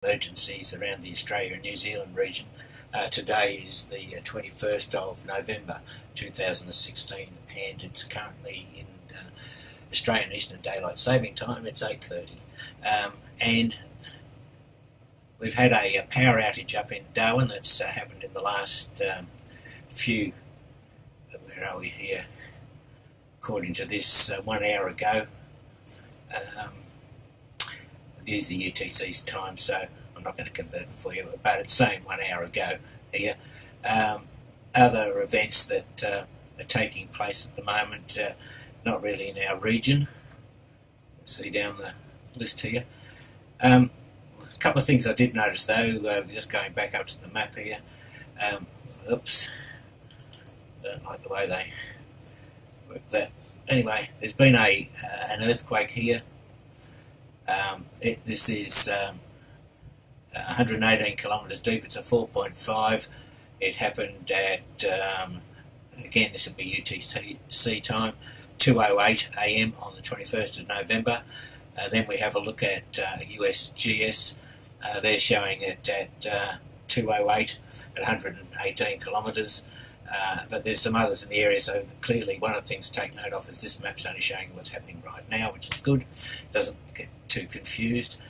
emergencies around the Australia and New Zealand region. Today is the 21st of November 2016 and it's currently in Australian Eastern Daylight Saving Time. It's 8:30 and we've had a power outage up in Darwin that's happened in the last few, where are we here, according to this 1 hour ago. It is the UTC's time, so I'm not going to convert them for you, but it's saying 1 hour ago here. Other events that are taking place at the moment, not really in our region. See down the list here. A couple of things I did notice though, just going back up to the map here. Oops, don't like the way they work that. Anyway, there's been an earthquake here. This is 118 kilometres deep. It's a 4.5. It happened at, again, this will be UTC time, 2:08 AM on the 21st of November. Then we have a look at USGS. They're showing it at 2:08 at 118 kilometres. But there's some others in the area, so clearly one of the things to take note of is this map's only showing what's happening right now, which is good. It doesn't get too confused.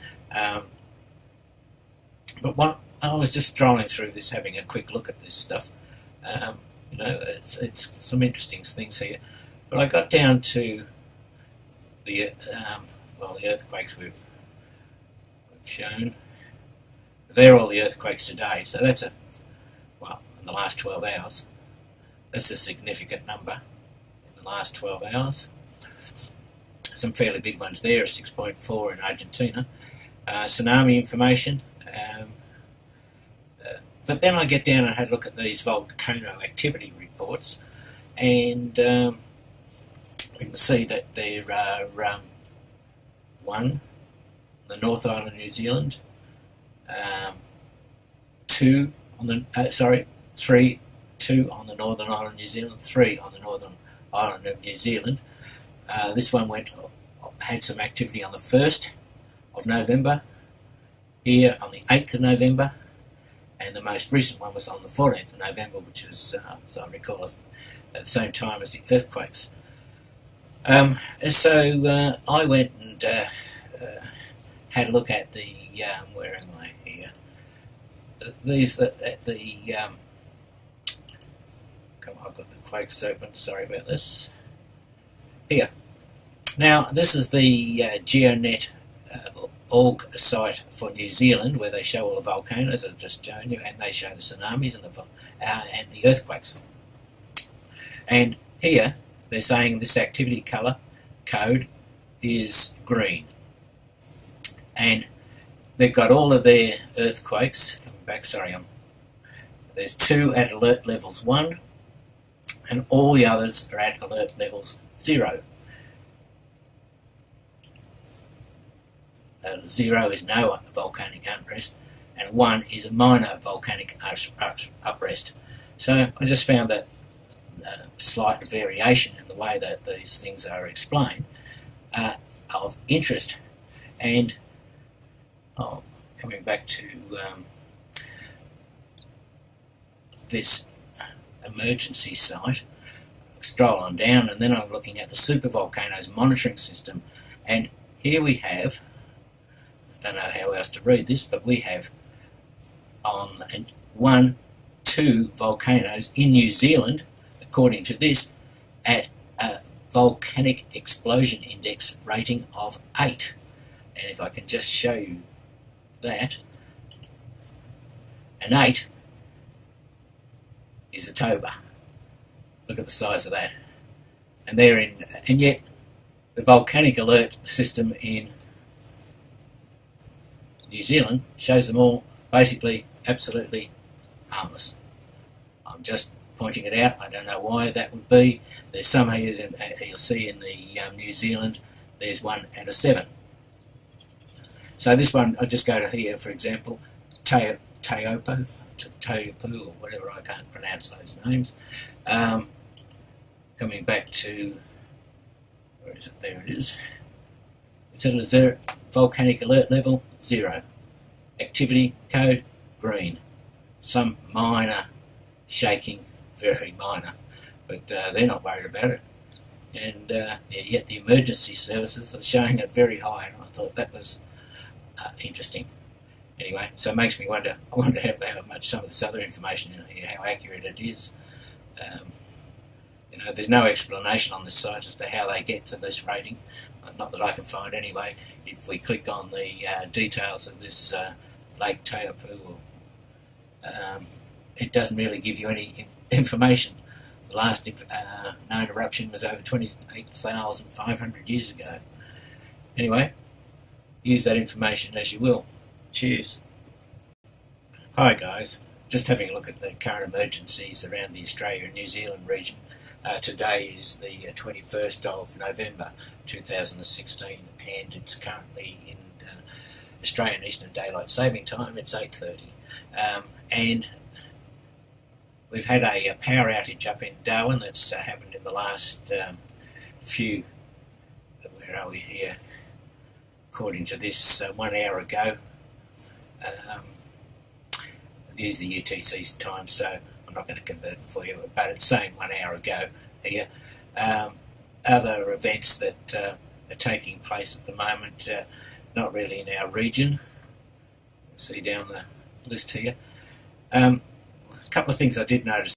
But I was just strolling through this, having a quick look at this stuff. It's some interesting things here. But I got down to the the earthquakes we've shown. They're all the earthquakes today, so that's in the last 12 hours. That's a significant number in the last 12 hours. Some fairly big ones there, 6.4 in Argentina. Tsunami information. But then I get down and had a look at these volcano activity reports, and we can see that there are 1 on the North Island of New Zealand, 2 on the 2 on the Northern Island of New Zealand, 3 on the Northern Island of New Zealand. This one had some activity on the 1st of November, here on the 8th of November, and the most recent one was on the 14th of November, which was, as I recall, at the same time as the earthquakes. So I went and had a look at the, where am I here? I've got the quakes open, sorry about this. Here. Now, this is the GeoNet org site for New Zealand, where they show all the volcanoes, as I've just shown you, and they show the tsunamis and the earthquakes. And here, they're saying this activity code is green. And they've got all of their earthquakes, coming back, there's 2 at alert levels 1, and all the others are at alert levels 0. 0 is no volcanic unrest, and 1 is a minor volcanic uprest. So I just found that slight variation in the way that these things are explained of interest. And coming back to this emergency site, stroll on down, and then I'm looking at the supervolcanoes monitoring system, and here we have, I don't know how else to read this, but we have 2 volcanoes in New Zealand, according to this, at a volcanic explosion index rating of 8. And if I can just show you that, an 8 is a Toba. Look at the size of that. And yet the volcanic alert system in New Zealand shows them all basically absolutely harmless. I'm just pointing it out. I don't know why that would be. There's some here, you'll see in the New Zealand, there's 1 at a 7. So this one, I'll just go to here, for example, Taupo, or whatever, I can't pronounce those names. Coming back to, where is it? There it is. It's at a volcanic alert level 0. activity code, green. Some minor shaking, very minor, but they're not worried about it. And yet the emergency services are showing it very high, and I thought that was interesting. Anyway, so it makes me wonder. I wonder how much some of this other information, how accurate it is. There's no explanation on this site as to how they get to this rating. Not that I can find anyway. If we click on the details of this Lake Taupo, it doesn't really give you any information. The last known eruption was over 28,500 years ago. Anyway, use that information as you will. Cheers. Hi guys, just having a look at the current emergencies around the Australia and New Zealand region. Today is the 21st of November 2016, and it's currently in Australian Eastern Daylight Saving Time. It's 8:30, and we've had a power outage up in Darwin that's happened in the last few, where are we here, according to this, 1 hour ago. Use the UTC's time, so I'm not going to convert it for you, but it's saying 1 hour ago here. Other events that are taking place at the moment, not really in our region. See down the list here. A couple of things I did notice